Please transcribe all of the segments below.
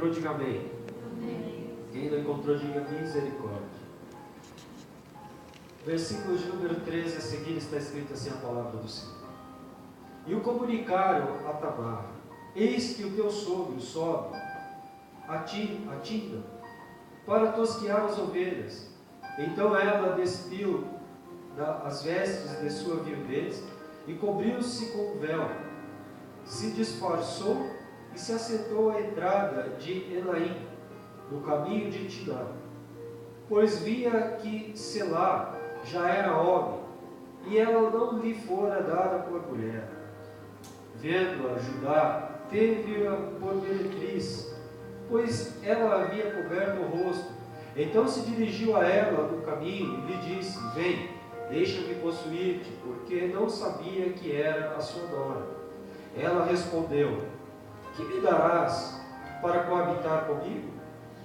encontrou, diga amém. Quem não encontrou, diga misericórdia. Versículo de número 13 a seguir está escrito assim a palavra do Senhor. E o comunicaram a Tamar: eis que o teu sogro sobe a Timna para tosquear as ovelhas. Então ela despiu as vestes de sua viuvez e cobriu-se com um véu. Se disfarçou e se assentou à entrada de Enaim, no caminho de Timná, pois via que Selá já era homem, e ela não lhe fora dada por mulher. Vendo-a Judá, teve-a por meretriz, pois ela havia coberto o rosto. Então se dirigiu a ela no caminho e lhe disse: vem, deixa-me possuir-te, porque não sabia que era a sua nora. Ela respondeu: que me darás para coabitar comigo?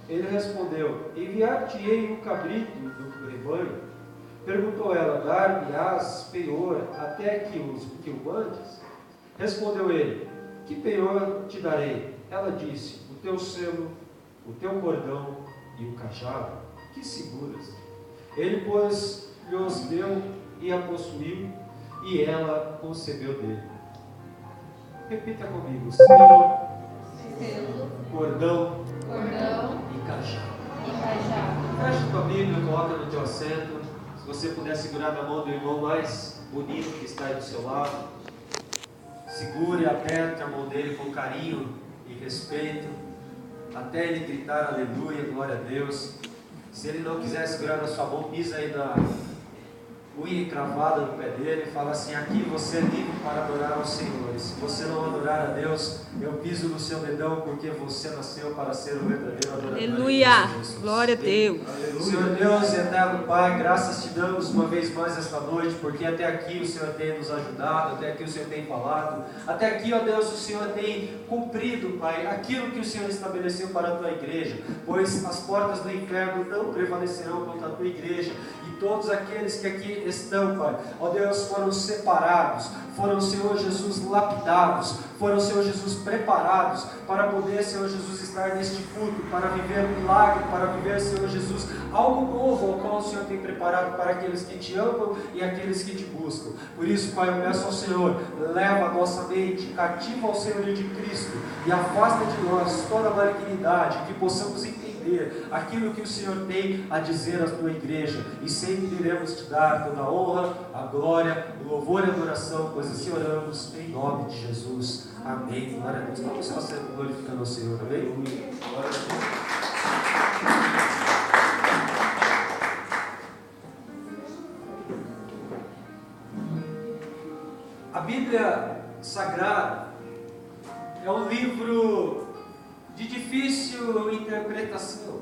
Ele respondeu: enviar-te-ei um cabrito do rebanho. Perguntou ela: dar-me-ás penhor até que o mandes? Respondeu ele: que penhor te darei? Ela disse: o teu selo, o teu cordão e o cajado, que seguras. Ele, pois, lhos deu e a possuiu, e ela concebeu dele. Repita comigo: selo, cordão e cajado. Fecha tua Bíblia, coloca no teu assento. Se você puder segurar na mão do irmão mais bonito que está aí do seu lado, segure e aperte a mão dele com carinho e respeito, até ele gritar aleluia, glória a Deus. Se ele não quiser segurar na sua mão, pisa aí na unha encravada no pé dele e fala assim: aqui você é livre para adorar ao Senhor. E se você não adorar a Deus, eu piso no seu dedão, porque você nasceu para ser o verdadeiro adorador. Aleluia, glória a Deus. Senhor Deus e eterno Pai, graças te damos uma vez mais esta noite, porque até aqui o Senhor tem nos ajudado, até aqui o Senhor tem falado, até aqui, ó Deus, o Senhor tem cumprido, Pai, aquilo que o Senhor estabeleceu para a tua igreja, pois as portas do inferno não prevalecerão contra a tua igreja. E todos aqueles que aqui estão, Pai, ó Deus, foram separados, foram, Senhor Jesus, lapidados, foram, Senhor Jesus, preparados para poder, Senhor Jesus, estar neste culto, para viver um milagre, para viver, Senhor Jesus, algo novo ao qual o Senhor tem preparado para aqueles que te amam e aqueles que te buscam. Por isso, Pai, eu peço ao Senhor, leva a nossa mente cativa ao Senhor de Cristo e afasta de nós toda a malignidade, que possamos entender aquilo que o Senhor tem a dizer à tua igreja, e sempre iremos te dar toda a honra, a glória, o louvor e a adoração, pois assim oramos em nome de Jesus. Amém. Glória a Deus. Vamos só ser glorificando ao Senhor. Amém. Glória a Deus. A Bíblia Sagrada é um livro de difícil interpretação.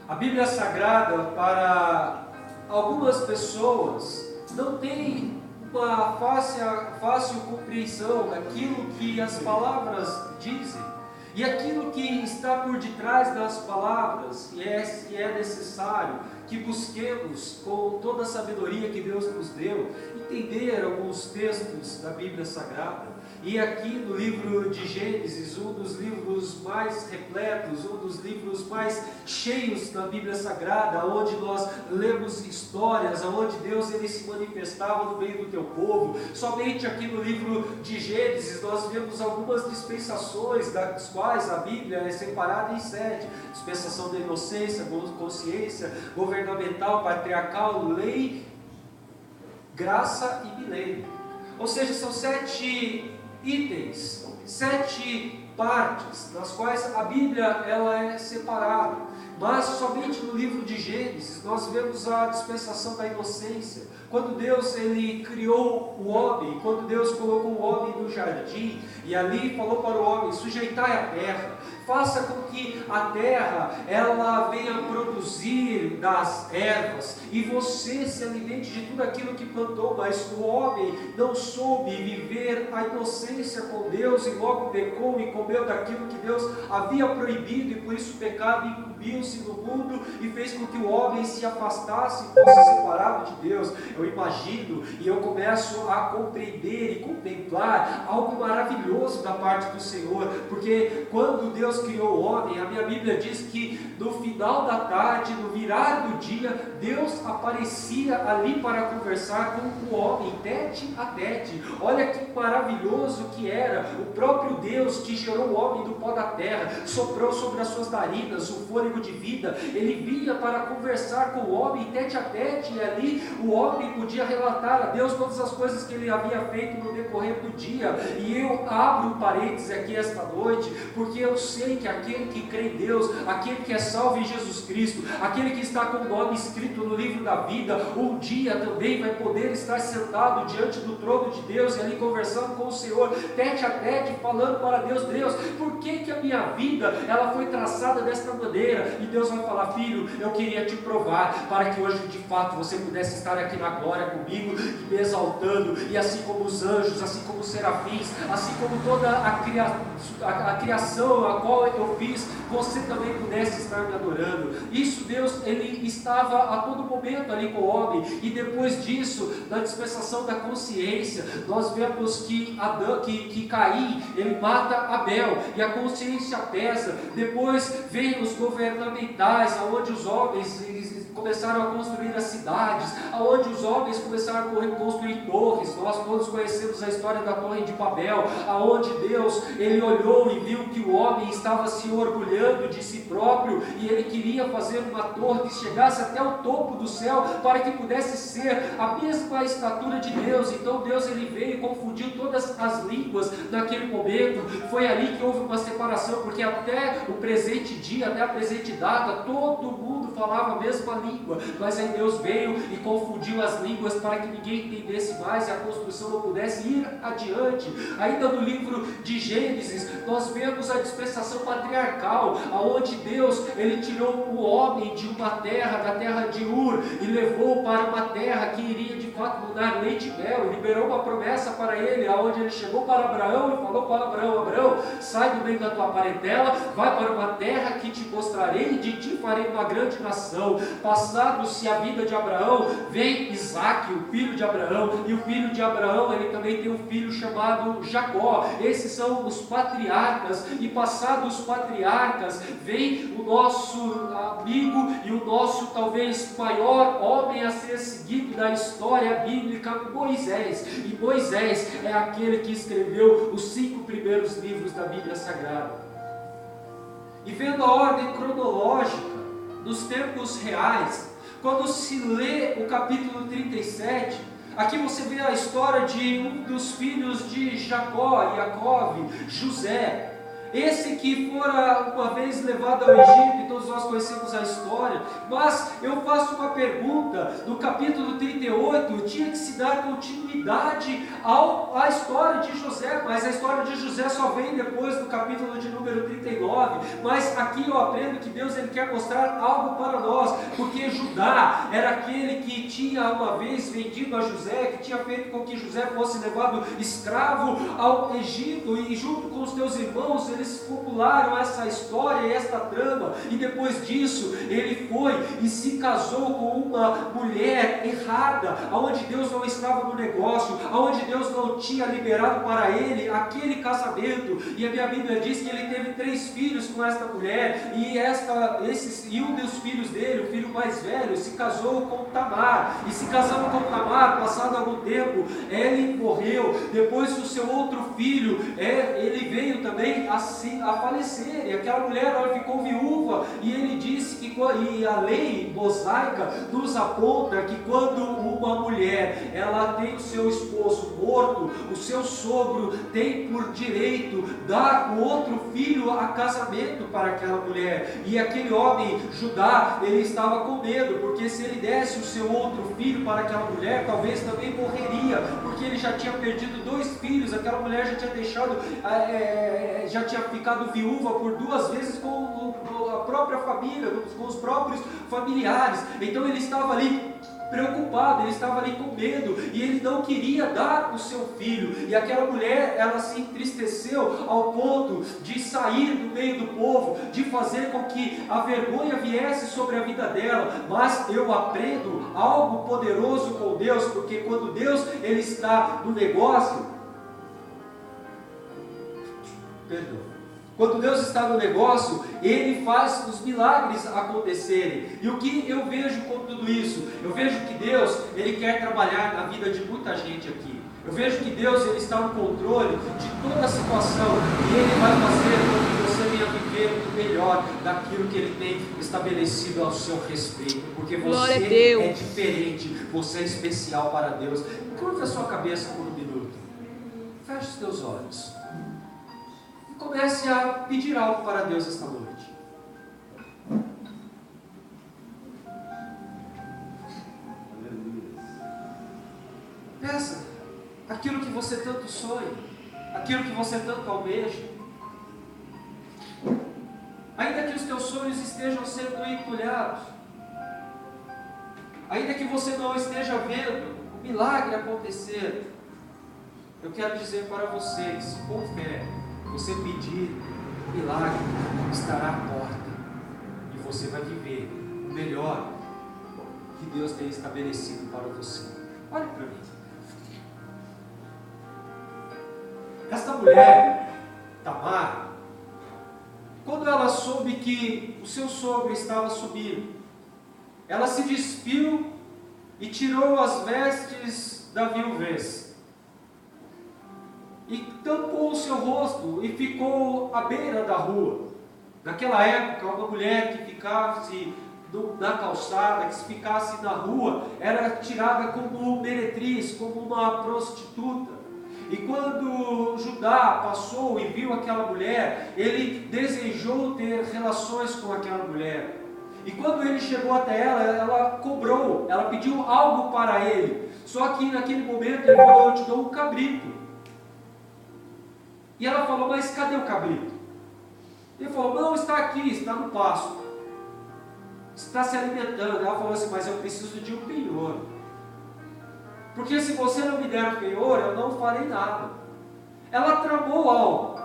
A Bíblia Sagrada, para algumas pessoas, não tem uma fácil compreensão daquilo que as palavras dizem e aquilo que está por detrás das palavras, e é necessário que busquemos com toda a sabedoria que Deus nos deu, entender alguns textos da Bíblia Sagrada. E aqui no livro de Gênesis, um dos livros mais repletos, um dos livros mais cheios da Bíblia Sagrada, onde nós lemos histórias, onde Deus ele se manifestava no meio do teu povo. Somente aqui no livro de Gênesis nós vemos algumas dispensações, das quais a Bíblia é separada em 7. Dispensação da inocência, consciência, governamental, patriarcal, lei, graça e milênio. Ou seja, são 7 itens, 7 partes, nas quais a Bíblia ela é separada. Mas somente no livro de Gênesis nós vemos a dispensação da inocência. Quando Deus ele criou o homem, quando Deus colocou o homem no jardim, e ali falou para o homem: sujeitai a terra, faça com que a terra ela venha produzir das ervas, e você se alimente de tudo aquilo que plantou. Mas o homem não soube viver a inocência com Deus, e logo pecou e comeu daquilo que Deus havia proibido, e por isso o pecado incumbiu-se no mundo e fez com que o homem se afastasse e fosse separado de Deus. Eu imagino e eu começo a compreender e contemplar algo maravilhoso da parte do Senhor, porque quando Deus Deus criou o homem, a minha Bíblia diz que no final da tarde, no virar do dia, Deus aparecia ali para conversar com o homem, tete a tete. Olha que maravilhoso que era. O próprio Deus que gerou o homem do pó da terra, soprou sobre as suas narinas o fôlego de vida. Ele vinha para conversar com o homem tete a tete, e ali o homem podia relatar a Deus todas as coisas que ele havia feito no decorrer do dia. E eu abro um parêntese aqui esta noite, porque eu sei que aquele que crê em Deus, aquele que é salvo em Jesus Cristo, aquele que está com o nome escrito no livro da vida, um dia também vai poder estar sentado diante do trono de Deus e ali conversando com o Senhor, tete a tete, falando para Deus: Deus, por que a minha vida ela foi traçada desta maneira? E Deus vai falar: filho, eu queria te provar, para que hoje de fato você pudesse estar aqui na glória comigo, me exaltando, e assim como os anjos, assim como os serafins, assim como toda a criação a qual eu fiz, você também pudesse estar me adorando. Isso Deus, ele estava a todo momento ali com o homem. E depois disso, na dispensação da consciência, nós vemos que Caim, ele mata Abel, e a consciência pesa. Depois vem os governamentais, aonde os homens começaram a construir as cidades, aonde os homens começaram a construir torres. Nós todos conhecemos a história da Torre de Babel, aonde Deus, ele olhou e viu que o homem estava se orgulhando de si próprio, e ele queria fazer uma torre que chegasse até o topo do céu, para que pudesse ser a mesma estatura de Deus. Então Deus, ele veio e confundiu todas as línguas naquele momento. Foi ali que houve uma separação, porque até o presente dia, até a presente data, todo mundo falava a mesma língua, mas aí Deus veio e confundiu as línguas para que ninguém entendesse mais e a construção não pudesse ir adiante. Ainda no livro de Gênesis, nós vemos a dispensação patriarcal, aonde Deus, ele tirou o homem de uma terra, da terra de Ur, e levou para uma terra que iria de fato mudar leite e mel, liberou uma promessa para ele, aonde ele chegou para Abraão e falou para Abraão: Abraão, sai do meio da tua parentela, vai para uma terra que te mostrarei, e de ti farei uma grande nação. Passado-se a vida de Abraão, vem Isaque, o filho de Abraão, e o filho de Abraão, ele também tem um filho chamado Jacó. Esses são os patriarcas, e passados os patriarcas, vem o nosso amigo e o nosso talvez maior homem a ser seguido da história bíblica, Moisés. E Moisés é aquele que escreveu os 5 primeiros livros da Bíblia Sagrada. E vendo a ordem cronológica dos tempos reais, quando se lê o capítulo 37, aqui você vê a história de um dos filhos de Jacó, Jacó, José. Esse que fora uma vez levado ao Egito, e todos nós conhecemos a história. Mas eu faço uma pergunta: no capítulo 38 tinha que se dar continuidade à história de José, mas a história de José só vem depois do capítulo de número 39. Mas aqui eu aprendo que Deus, ele quer mostrar algo para nós, porque Judá era aquele que tinha uma vez vendido a José, que tinha feito com que José fosse levado escravo ao Egito, e junto com os teus irmãos eles popularam essa história e esta trama. E depois disso ele foi e se casou com uma mulher errada, aonde Deus não estava no negócio, aonde Deus não tinha liberado para ele aquele casamento. E a minha Bíblia diz que ele teve 3 filhos com esta mulher, e um dos filhos dele, o filho mais velho, se casou com Tamar, e se casando com Tamar, passado algum tempo, ele morreu. Depois o seu outro filho, ele veio também a falecer, e aquela mulher, ela ficou viúva, e ele disse que, e a lei mosaica nos aponta que quando uma mulher, ela tem o seu esposo morto, o seu sogro tem por direito dar o outro filho a casamento para aquela mulher. E aquele homem, Judá, ele estava com medo, porque se ele desse o seu outro filho para aquela mulher, talvez também morreria, porque ele já tinha perdido 2 filhos, aquela mulher já tinha deixado, já tinha ficado viúva por 2 vezes com a própria família, com os próprios familiares. Então ele estava ali preocupado, ele estava ali com medo, e ele não queria dar o seu filho. E aquela mulher, ela se entristeceu ao ponto de sair do meio do povo, de fazer com que a vergonha viesse sobre a vida dela. Mas eu aprendo algo poderoso com Deus, porque quando Deus, ele está no negócio, Quando Deus está no negócio, Ele faz os milagres acontecerem. E o que eu vejo com tudo isso? Eu vejo que Deus, Ele quer trabalhar na vida de muita gente aqui. Eu vejo que Deus, Ele está no controle de toda a situação. E Ele vai fazer com que você venha viver o melhor daquilo que Ele tem estabelecido ao seu respeito. Porque você é diferente, você é especial para Deus. Curva a sua cabeça por um minuto. Feche os teus olhos. E comece a pedir algo para Deus esta noite. Peça aquilo que você tanto sonha, aquilo que você tanto almeja. Ainda que os teus sonhos estejam sendo entulhados, ainda que você não esteja vendo o milagre acontecer, eu quero dizer para vocês, com fé, você pedir, o milagre estará à porta e você vai viver o melhor que Deus tem estabelecido para você. Olha para mim. Esta mulher, Tamar, quando ela soube que o seu sogro estava subindo, ela se despiu e tirou as vestes da viuvez e tampou o seu rosto e ficou à beira da rua. Naquela época, uma mulher que ficasse na calçada, que se ficasse na rua, era tirada como meretriz, como uma prostituta. E quando Judá passou e viu aquela mulher, ele desejou ter relações com aquela mulher. E quando ele chegou até ela, ela cobrou, ela pediu algo para ele. Só que naquele momento ele falou: eu te dou um cabrito. E ela falou: mas cadê o cabrito? Ele falou: não, está aqui, está no pasto, está se alimentando. Ela falou assim: mas eu preciso de um penhor, porque se você não me der o penhor, eu não farei nada. Ela tramou algo.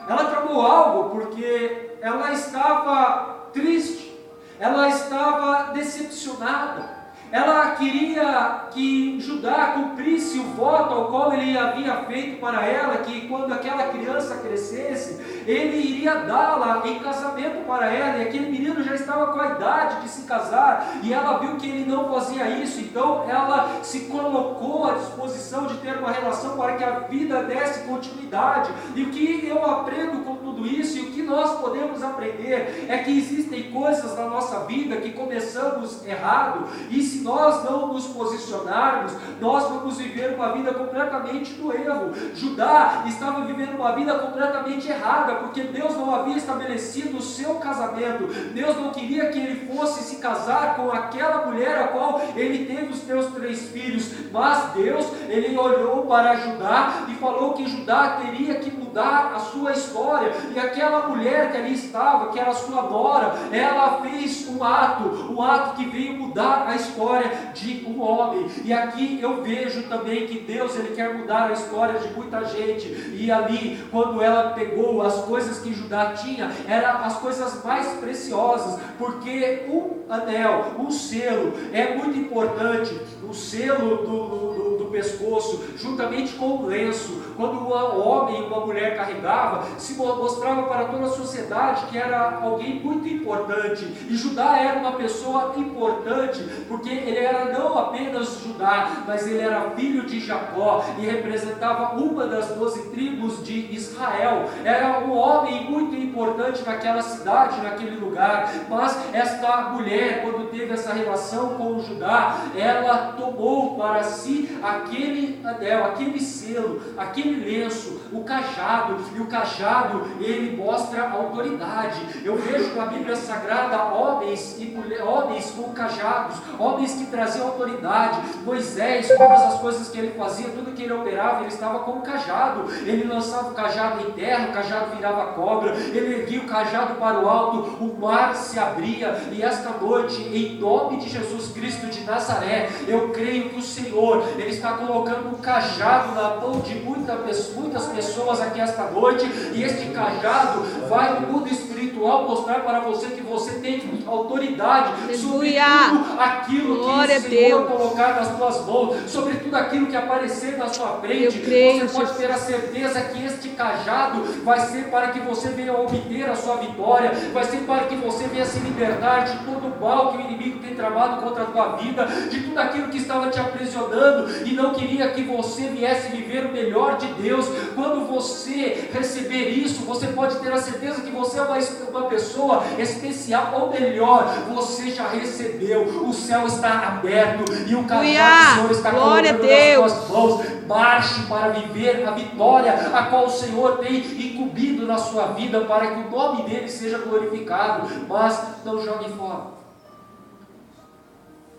Ela tramou algo porque ela estava triste, ela estava decepcionada. Ela queria que Judá cumprisse o voto ao qual ele havia feito para ela, que quando aquela criança crescesse, ele iria dá-la em casamento para ela, e aquele menino já estava com a idade de se casar, e ela viu que ele não fazia isso, então ela se colocou à disposição de ter uma relação para que a vida desse continuidade. E o que eu aprendo com tudo isso, e o que nós podemos aprender, é que existem coisas na nossa vida que começamos errado, e se nós não nos posicionarmos, nós vamos viver uma vida completamente do erro. Judá estava vivendo uma vida completamente errada, porque Deus não havia estabelecido o seu casamento. Deus não queria que ele fosse se casar com aquela mulher a qual ele teve os seus 3 filhos, mas Deus, ele olhou para Judá e falou que Judá teria que mudar a sua história, e aquela mulher que ali estava, que era sua nora, ela fez um ato que veio mudar a história de um homem. E aqui eu vejo também que Deus, ele quer mudar a história de muita gente. E ali, quando ela pegou as coisas que Judá tinha, eram as coisas mais preciosas, porque um anel, um selo é muito importante. O selo do pescoço, juntamente com o lenço, quando um homem e uma mulher carregava, se mostrava para toda a sociedade que era alguém muito importante. E Judá era uma pessoa importante, porque ele era não apenas Judá, mas ele era filho de Jacó e representava uma das 12 tribos de Israel. Era um homem muito importante naquela cidade, naquele lugar. Mas esta mulher, quando teve essa relação com Judá, ela tomou para si aquele anel, aquele selo, aquele lenço, o cajado, e o cajado, ele mostra autoridade. Eu vejo na Bíblia Sagrada homens e mulheres, homens com cajados, homens que traziam autoridade. Moisés, todas as coisas que ele fazia, tudo que ele operava, ele estava com o cajado. Ele lançava o cajado em terra, o cajado virava cobra, ele erguia o cajado para o alto, o mar se abria. E esta noite, em nome de Jesus Cristo de Nazaré, eu creio que o Senhor, ele está colocando um cajado na mão de muitas pessoas aqui esta noite, e este cajado vai no mundo espiritual espiritual mostrar para você que você tem autoridade sobre Aleluia. tudo aquilo Glória que a o Senhor Deus. colocar nas tuas mãos, sobre tudo aquilo que aparecer na sua frente. Eu creio, Você pode ter a certeza que este cajado vai ser para que você venha obter a sua vitória, vai ser para que você venha se libertar de todo o mal que o inimigo tem tramado contra a tua vida, de tudo aquilo que estava te aprisionando e não queria que você viesse viver o melhor de Deus. Quando você receber isso, você pode ter a certeza que você é uma pessoa especial, ou melhor, você já recebeu, o céu está aberto e o cajado do Senhor está Glória a colocando nas Deus. tuas mãos. Marche para viver a vitória a qual o Senhor tem incumbido na sua vida, para que o nome dele seja glorificado, mas não jogue fora.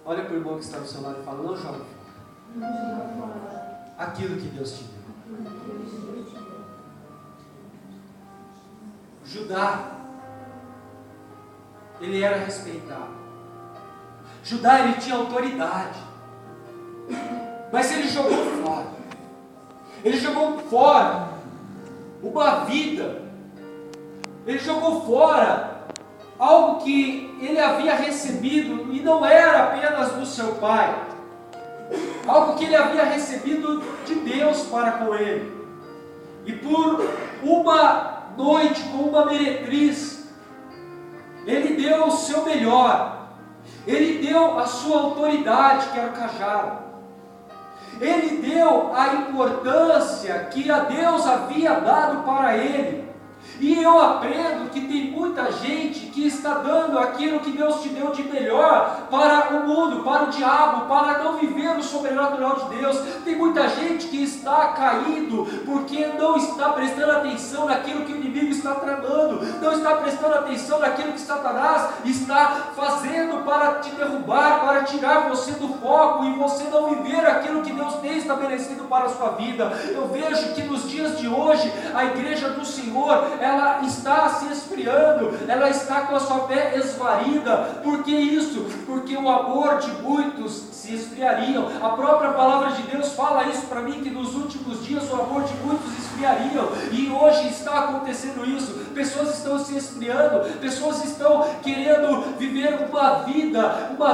Olha para o irmão que está do seu lado e fala: não jogue fora aquilo que Deus te deu. Judá, ele era respeitado. Judá, ele tinha autoridade, mas ele jogou fora. Ele jogou fora uma vida. Ele jogou fora algo que ele havia recebido, e não era apenas do seu pai, algo que ele havia recebido de Deus para com ele. E por uma noite, com uma meretriz, ele deu o seu melhor. Ele deu a sua autoridade, que era o cajado. Ele deu a importância que a Deus havia dado para ele. E eu aprendo que tem muita gente que está dando aquilo que Deus te deu de melhor para o mundo, para o diabo, para não viver o sobrenatural de Deus. Tem muita gente que está caído porque não está prestando atenção naquilo que o inimigo está tramando, não está prestando atenção naquilo que Satanás está fazendo para te derrubar, para tirar você do foco e você não viver aquilo que Deus tem estabelecido para a sua vida. Eu vejo que nos dias de hoje a igreja do Senhor, ela está se esfriando, ela está com a sua fé esvarida. Por que isso? Porque o amor de muitos se esfriariam. A própria palavra de Deus fala isso para mim, que nos últimos dias o amor de muitos esfriariam, e hoje está acontecendo isso. Pessoas estão se esfriando, pessoas estão querendo viver uma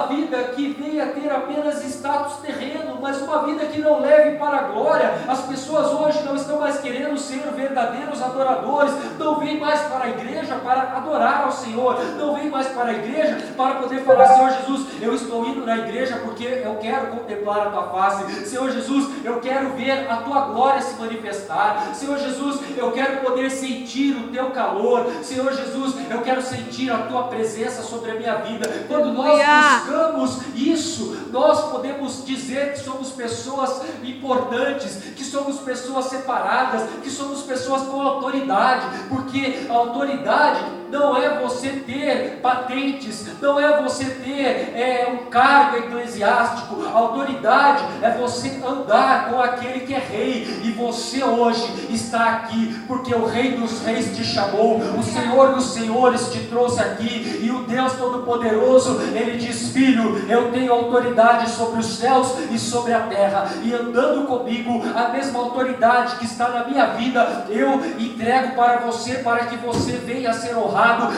vida que venha ter apenas status terreno, mas uma vida que não leve para a glória. As pessoas hoje não estão mais querendo ser verdadeiros adoradores, não vêm mais para a igreja para adorar ao Senhor, não vêm mais para a igreja para poder falar: Senhor Jesus, eu estou indo na igreja porque eu quero contemplar a tua face. Senhor Jesus, eu quero ver a tua glória se manifestar. Senhor Jesus, eu quero poder sentir o teu calor. Senhor Jesus, eu quero sentir a tua presença sobre a minha vida. Quando nós buscamos isso, nós podemos dizer que somos pessoas importantes, que somos pessoas separadas, que somos pessoas com autoridade, porque a autoridade não é você ter patentes, não é você ter um cargo eclesiástico. A autoridade é você andar com aquele que é rei, e você hoje está aqui porque o Rei dos Reis te chamou, o Senhor dos Senhores te trouxe aqui, e o Deus Todo-Poderoso, Ele diz: filho, eu tenho autoridade sobre os céus e sobre a terra, e andando comigo, a mesma autoridade que está na minha vida, eu entrego para você, para que você venha a ser honrado,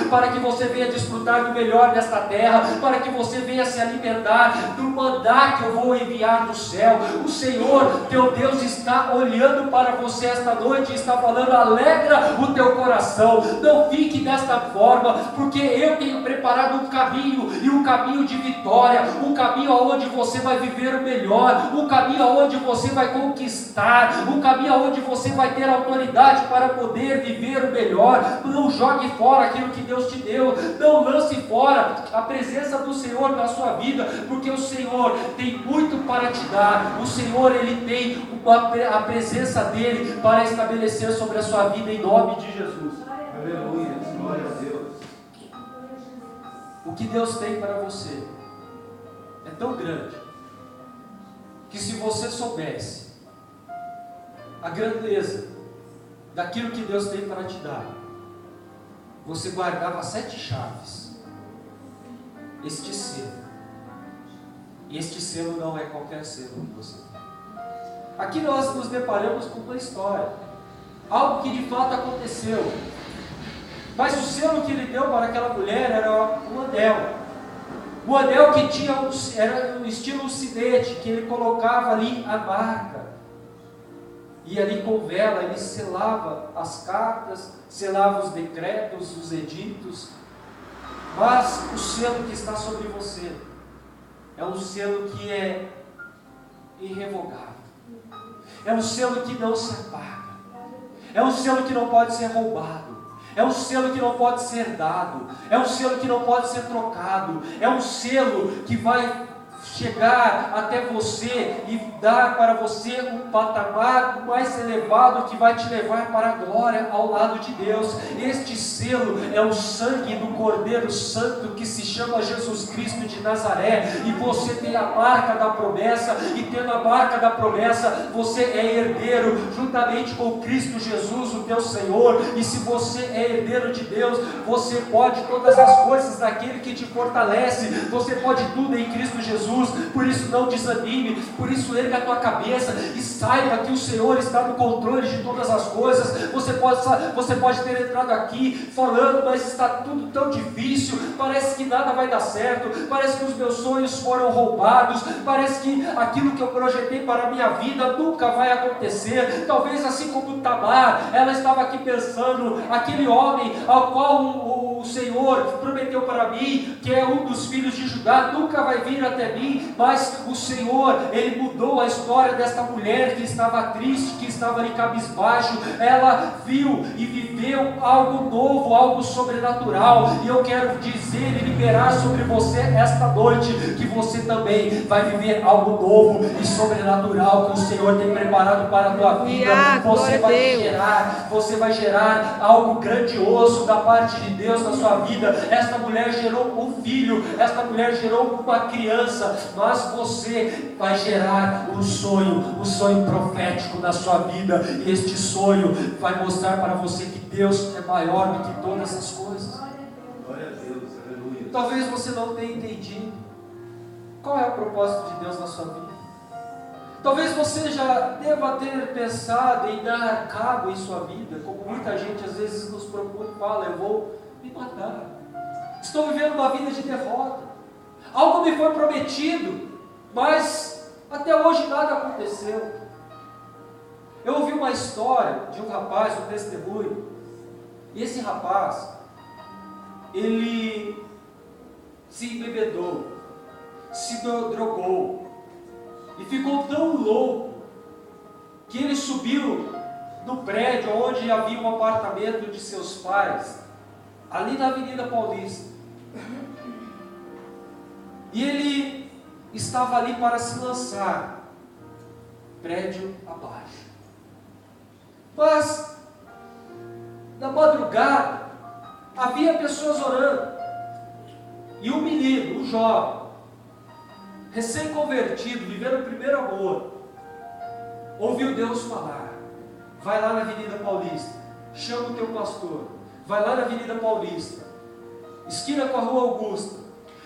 para que você venha desfrutar do melhor desta terra, para que você venha se alimentar do maná que eu vou enviar do céu. O Senhor, teu Deus, está olhando para você esta noite e está falando: alegra o teu coração, não fique desta forma, porque eu tenho preparado um caminho, e um caminho de vitória, um caminho onde você vai viver o melhor, um caminho onde você vai conquistar, um caminho onde você vai ter autoridade para poder viver o melhor. Não jogue fora aquilo que Deus te deu, não lance fora a presença do Senhor na sua vida, porque o Senhor tem muito para te dar. O Senhor, Ele tem a presença dEle para estabelecer sobre a sua vida, em nome de Jesus. Aleluia, glória a Deus. O que Deus tem para você é tão grande, que se você soubesse a grandeza daquilo que Deus tem para te dar, você guardava 7 chaves. Este selo, e este selo não é qualquer selo que você tem. Aqui nós nos deparamos com uma história, algo que de fato aconteceu. Mas o selo que ele deu para aquela mulher era um anel. O anel que tinha era um estilo cinete, que ele colocava ali a marca. E ali com vela ele selava as cartas, selava os decretos, os editos. Mas o selo que está sobre você é um selo que é irrevogável. É um selo que não se apaga. É um selo que não pode ser roubado. É um selo que não pode ser dado. É um selo que não pode ser trocado. É um selo que vai chegar até você e dar para você um patamar mais elevado que vai te levar para a glória ao lado de Deus. Este selo é o sangue do Cordeiro Santo que se chama Jesus Cristo de Nazaré, e você tem a marca da promessa, e tendo a marca da promessa, você é herdeiro juntamente com Cristo Jesus, o teu Senhor. E se você é herdeiro de Deus, você pode todas as coisas daquele que te fortalece, você pode tudo em Cristo Jesus. Por isso não desanime, por isso erga a tua cabeça e saiba que o Senhor está no controle de todas as coisas. Você pode ter entrado aqui falando, mas está tudo tão difícil, parece que nada vai dar certo, parece que os meus sonhos foram roubados, parece que aquilo que eu projetei para a minha vida nunca vai acontecer. Talvez assim como Tamar, ela estava aqui pensando, aquele homem ao qual o Senhor prometeu para mim, que é um dos filhos de Judá, nunca vai vir até mim. Mas o Senhor, Ele mudou a história desta mulher que estava triste, que estava ali cabisbaixo. Ela viu e viveu algo novo, algo sobrenatural. E eu quero dizer e liberar sobre você esta noite, que você também vai viver algo novo e sobrenatural que o Senhor tem preparado para a tua vida. Você vai gerar algo grandioso da parte de Deus na sua vida. Esta mulher gerou um filho, esta mulher gerou uma criança, mas você vai gerar um sonho profético na sua vida, e este sonho vai mostrar para você que Deus é maior do que todas as coisas. Glória a Deus, aleluia. Talvez você não tenha entendido qual é o propósito de Deus na sua vida. Talvez você já deva ter pensado em dar cabo em sua vida, como muita gente às vezes nos propõe e fala: eu vou me matar, estou vivendo uma vida de derrota, algo me foi prometido, mas até hoje nada aconteceu. Eu ouvi uma história de um rapaz, um testemunho, e esse rapaz, ele se embebedou, se drogou, e ficou tão louco, que ele subiu no prédio onde havia um apartamento de seus pais, ali na Avenida Paulista, e ele estava ali para se lançar, prédio abaixo. Mas, na madrugada, havia pessoas orando, e um menino, um jovem, recém-convertido, vivendo o primeiro amor, ouviu Deus falar: vai lá na Avenida Paulista, chama o teu pastor, vai lá na Avenida Paulista, esquina com a Rua Augusta,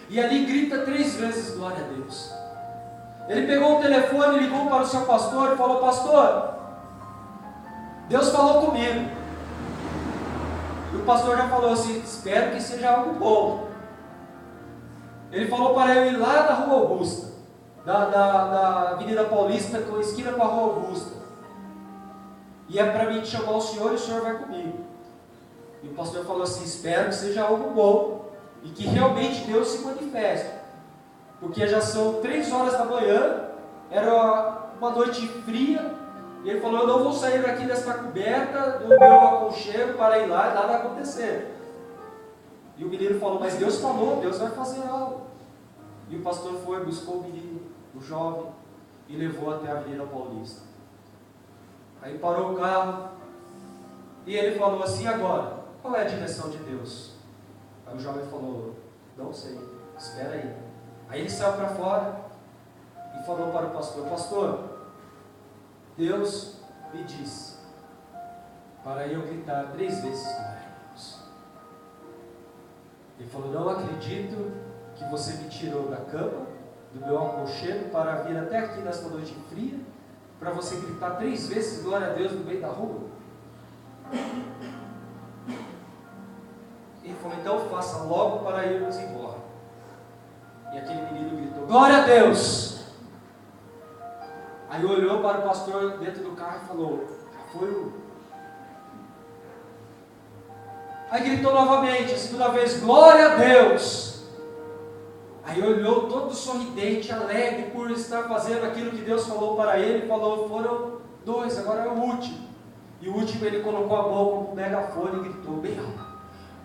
e ali grita 3 vezes glória a Deus. Ele pegou o telefone, ligou para o seu pastor e falou: pastor, Deus falou comigo. E o pastor já falou assim: espero que seja algo bom. Ele falou para eu ir lá na Rua Augusta, na Avenida Paulista, com a esquina com a Rua Augusta, e é para mim chamar o senhor, e o senhor vai comigo. E o pastor falou assim: espero que seja algo bom, e que realmente Deus se manifeste, porque já são 3 horas da manhã, era uma noite fria, e ele falou: eu não vou sair daqui desta coberta, do meu aconchego, para ir lá e nada acontecer. E o menino falou: mas Deus falou, Deus vai fazer algo. E o pastor foi, buscou o menino, o jovem, e levou até a Avenida Paulista. Aí parou o carro, e ele falou assim: agora, qual é a direção de Deus? Aí o jovem falou: não sei, espera aí. Aí ele saiu para fora e falou para o pastor: pastor, Deus me disse para eu gritar 3 vezes glória a Deus. Ele falou: não acredito que você me tirou da cama, do meu aconchego, para vir até aqui nesta noite fria, para você gritar 3 vezes glória a Deus no meio da rua. falou: então faça logo para irmos embora. E aquele menino gritou: glória a Deus! Aí olhou para o pastor dentro do carro e falou: já foi o... Aí gritou novamente, a segunda vez: glória a Deus! Aí olhou todo sorridente, alegre por estar fazendo aquilo que Deus falou para ele, e falou: foram 2, agora é o último. E o último ele colocou a mão como um megafone e gritou bem alto: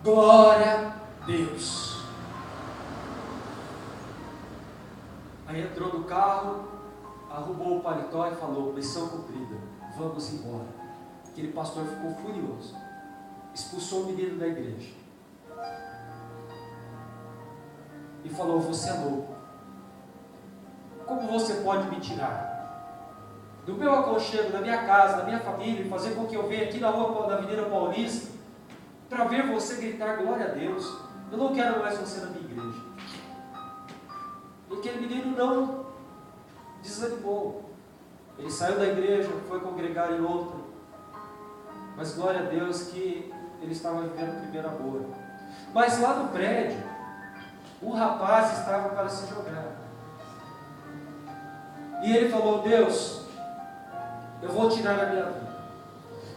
glória a Deus! Aí entrou no carro, arrumou o paletó e falou: missão cumprida, vamos embora. Aquele pastor ficou furioso, expulsou o menino da igreja e falou: você é louco, como você pode me tirar do meu aconchego, da minha casa, da minha família, e fazer com que eu venha aqui na rua da Avenida Paulista para ver você gritar glória a Deus? Eu não quero mais você na minha igreja. E aquele menino não desanimou, ele saiu da igreja, foi congregar em outra, mas glória a Deus que ele estava vivendo o primeiro amor. Mas lá no prédio, um rapaz estava para se jogar, e ele falou: Deus, eu vou tirar a minha vida,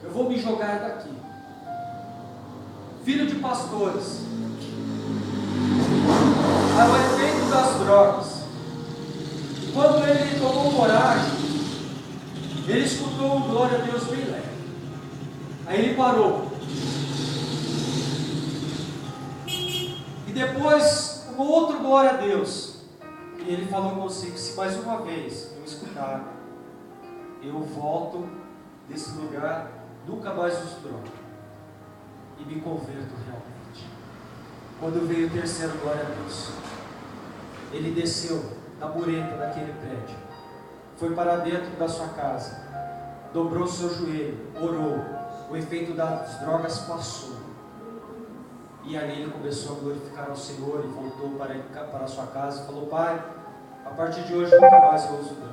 eu vou me jogar daqui. Filho de pastores, ao efeito das drogas, quando ele tomou coragem, ele escutou um glória a Deus bem leve. Aí ele parou, e depois um outro glória a Deus, e ele falou consigo: se mais uma vez eu escutar, eu volto desse lugar, nunca mais uso droga e me converto realmente. Quando veio o terceiro glória a Deus, ele desceu da mureta daquele prédio, foi para dentro da sua casa, dobrou seu joelho, orou, o efeito das drogas passou, e ali ele começou a glorificar ao Senhor, e voltou para a sua casa e falou: pai, a partir de hoje nunca mais eu uso droga,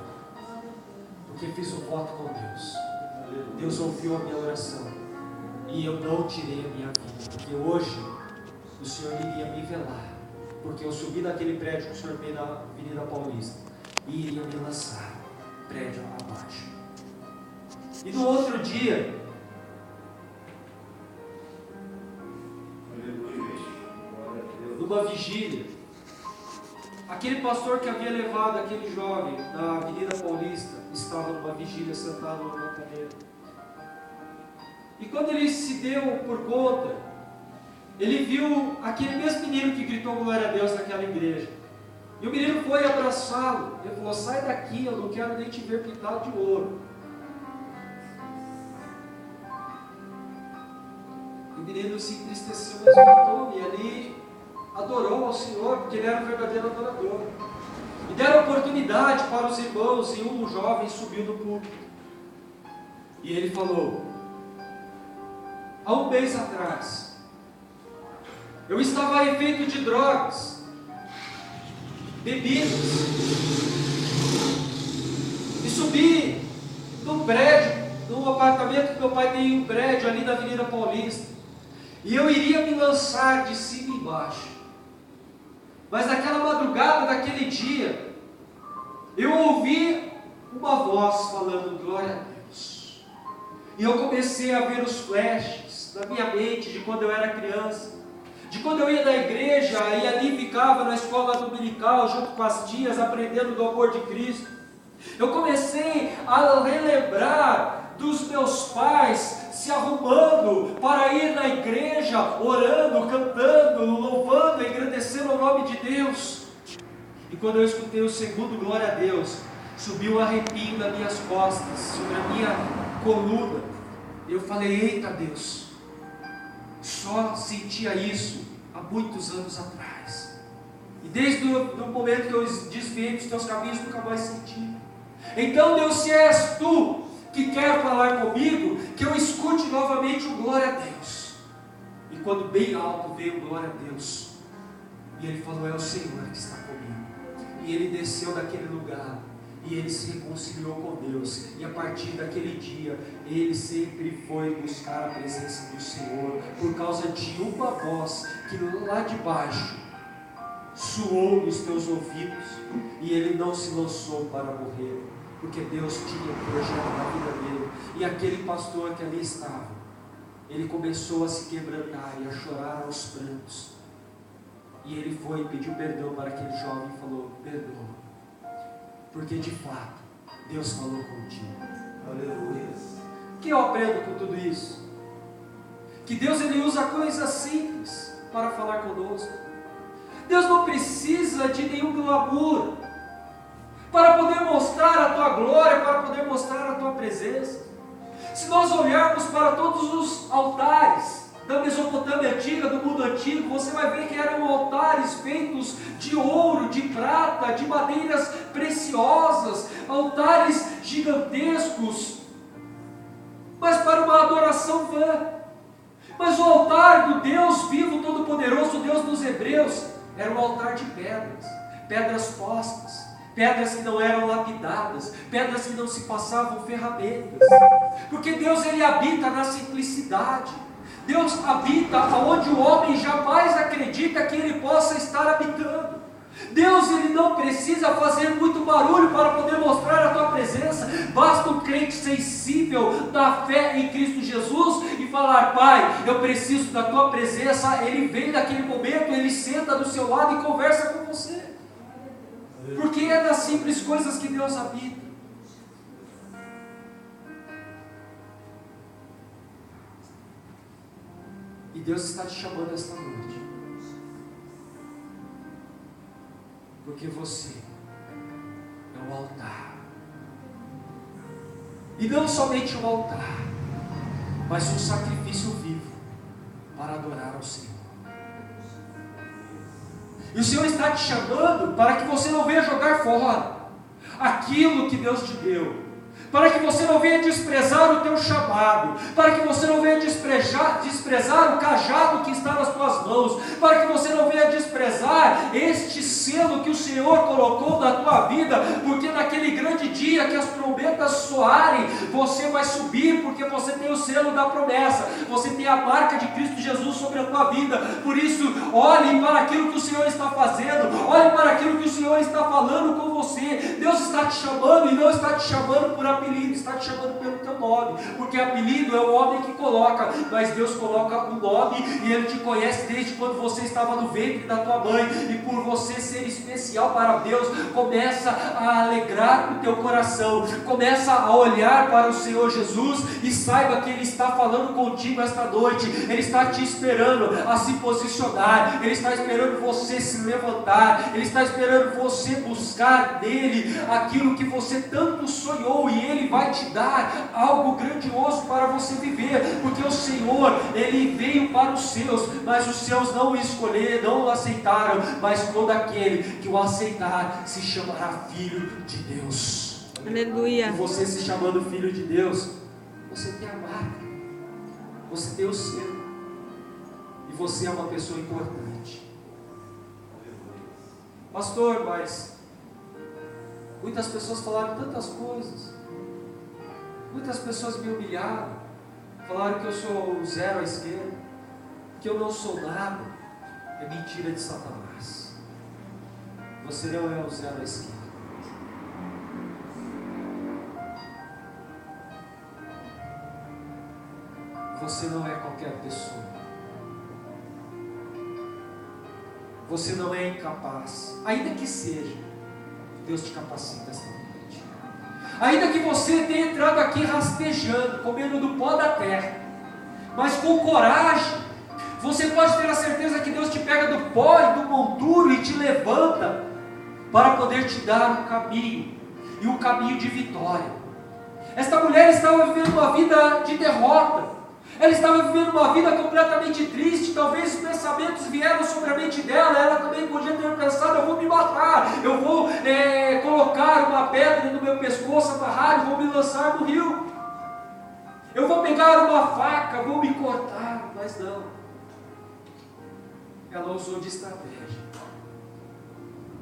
porque fiz um voto com Deus. Deus ouviu a minha oração e eu não tirei a minha vida, porque hoje o Senhor iria me velar, porque eu subi daquele prédio que o Senhor fez na Avenida Paulista e iria me lançar prédio abaixo. E no outro dia, numa vigília, aquele pastor que havia levado aquele jovem na Avenida Paulista estava numa vigília, sentado numa cadeira. E quando ele se deu por conta, ele viu aquele mesmo menino que gritou glória a Deus naquela igreja. E o menino foi abraçá-lo. Ele falou: sai daqui, eu não quero nem te ver pintado de ouro. E o menino se entristeceu, mas voltou, e ali adorou ao Senhor, porque ele era um verdadeiro adorador. E deram oportunidade para os irmãos, e um jovem subiu do púlpito. E ele falou: há um mês atrás, eu estava a efeito de drogas, bebidas, e subi num prédio, num apartamento que meu pai tem um prédio ali na Avenida Paulista, e eu iria me lançar de cima e embaixo. Mas naquela madrugada daquele dia, eu ouvi uma voz falando glória a Deus. E eu comecei a ver os flashes na minha mente de quando eu era criança, de quando eu ia na igreja e ali ficava na escola dominical junto com as tias, aprendendo do amor de Cristo. Eu comecei a relembrar dos meus pais se arrumando para ir na igreja, orando, cantando, louvando, agradecendo ao nome de Deus. E quando eu escutei o segundo glória a Deus, subiu um arrepio nas minhas costas, sobre a minha coluna. Eu falei: eita Deus, só sentia isso há muitos anos atrás, e desde o momento que eu desviei dos teus caminhos, nunca mais senti. Então Deus, se és tu que quer falar comigo, que eu escute novamente o glória a Deus. E quando bem alto veio o glória a Deus, e ele falou: é o Senhor que está comigo. E ele desceu daquele lugar, E ele se reconciliou com Deus. E a partir daquele dia, ele sempre foi buscar a presença do Senhor, por causa de uma voz que lá de baixo soou nos teus ouvidos. E ele não se lançou para morrer, porque Deus tinha um projeto na vida dele. E aquele pastor que ali estava, ele começou a se quebrantar e a chorar aos prantos. E ele foi e pediu perdão para aquele jovem e falou: perdoa, porque de fato Deus falou contigo. Aleluia. O que eu aprendo com tudo isso? Que Deus, ele usa coisas simples para falar conosco. Deus não precisa de nenhum glamour para poder mostrar a tua glória, para poder mostrar a tua presença. Se nós olharmos para todos os altares da Mesopotâmia antiga, do mundo antigo, você vai ver que eram altares feitos de ouro, de prata, de madeiras preciosas, altares gigantescos, mas para uma adoração vã. Mas o altar do Deus vivo, todo-poderoso, Deus dos Hebreus, era um altar de pedras, pedras postas, pedras que não eram lapidadas, pedras que não se passavam ferramentas, porque Deus, ele habita na simplicidade. Deus habita onde o homem jamais acredita que ele possa estar habitando. Deus, ele não precisa fazer muito barulho para poder mostrar a tua presença. Basta um crente sensível da fé em Cristo Jesus e falar: Pai, eu preciso da tua presença. Ele vem naquele momento, ele senta do seu lado e conversa com você, porque é das simples coisas que Deus habita. E Deus está te chamando esta noite, porque você é um altar. E não somente um altar, mas um sacrifício vivo para adorar ao Senhor. E o Senhor está te chamando para que você não venha jogar fora aquilo que Deus te deu, para que você não venha desprezar o teu chamado, para que você não venha desprezar o cajado que está nas tuas mãos, para que você não venha desprezar este selo que o Senhor colocou na tua vida, porque naquele grande dia que as trombetas soarem, você vai subir, porque você tem o selo da promessa, você tem a marca de Cristo Jesus sobre a tua vida. Por isso, olhe para aquilo que o Senhor está fazendo, olhe para aquilo que o Senhor está falando com você. Deus está te chamando, e não está te chamando por apelido, está te chamando pelo teu nome, porque apelido é o homem que coloca, mas Deus coloca o nome, e Ele te conhece desde quando você estava no ventre da tua mãe. E por você ser especial para Deus, começa a alegrar o teu coração, começa a olhar para o Senhor Jesus, e saiba que Ele está falando contigo esta noite. Ele está te esperando a se posicionar, Ele está esperando você se levantar, Ele está esperando você buscar nele aquilo que você tanto sonhou, e Ele vai te dar algo grandioso para você viver, porque o Senhor, Ele veio para os seus, mas os seus não o escolheram, não o aceitaram, mas todo aquele que o aceitar se chamará filho de Deus. Aleluia. E você se chamando filho de Deus, você tem a marca, você tem o selo, e você é uma pessoa importante. Pastor, mas muitas pessoas falaram tantas coisas, muitas pessoas me humilharam, falaram que eu sou zero à esquerda, que eu não sou nada. É mentira de Satanás. Você não é o zero à esquerda. Você não é qualquer pessoa. Você não é incapaz, ainda que seja. Deus te capacita esta noite. Ainda que você tenha entrado aqui rastejando, comendo do pó da terra, mas com coragem, você pode ter a certeza que Deus te pega do pó e do monturo e te levanta para poder te dar um caminho, e um caminho de vitória. Esta mulher estava vivendo uma vida de derrota, ela estava vivendo uma vida completamente triste. Talvez os pensamentos vieram sobre a mente dela, ela também podia ter pensado: eu vou me matar, eu vou colocar uma pedra no meu pescoço, amarrar e vou me lançar no rio, eu vou pegar uma faca, vou me cortar. Mas não, ela usou de estratégia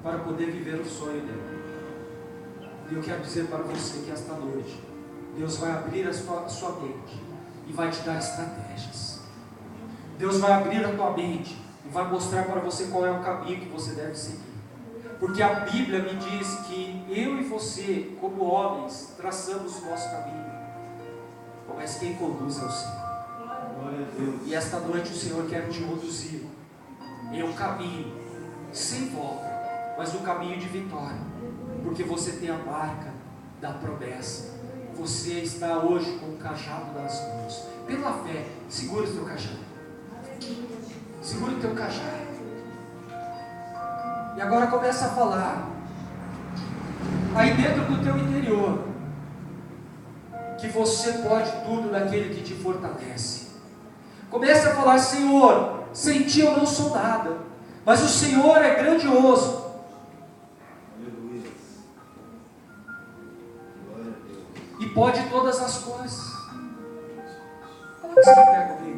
para poder viver o sonho dela. E eu quero dizer para você que esta noite, Deus vai abrir a sua mente e vai te dar estratégias. Deus vai abrir a tua mente e vai mostrar para você qual é o caminho que você deve seguir. Porque a Bíblia me diz que eu e você, como homens, traçamos o nosso caminho, mas quem conduz é o Senhor. Glória a Deus. E esta noite o Senhor quer te conduzir em um caminho sem volta, mas um caminho de vitória, porque você tem a marca da promessa. Você está hoje com o cajado nas mãos. Pela fé, segura o teu cajado. Segura o teu cajado. E agora começa a falar aí dentro do teu interior que você pode tudo naquele que te fortalece. Começa a falar: Senhor, sem ti eu não sou nada, mas o Senhor é grandioso. Aleluia. Glória a Deus. E pode todas as coisas. Coloque-se de pé comigo.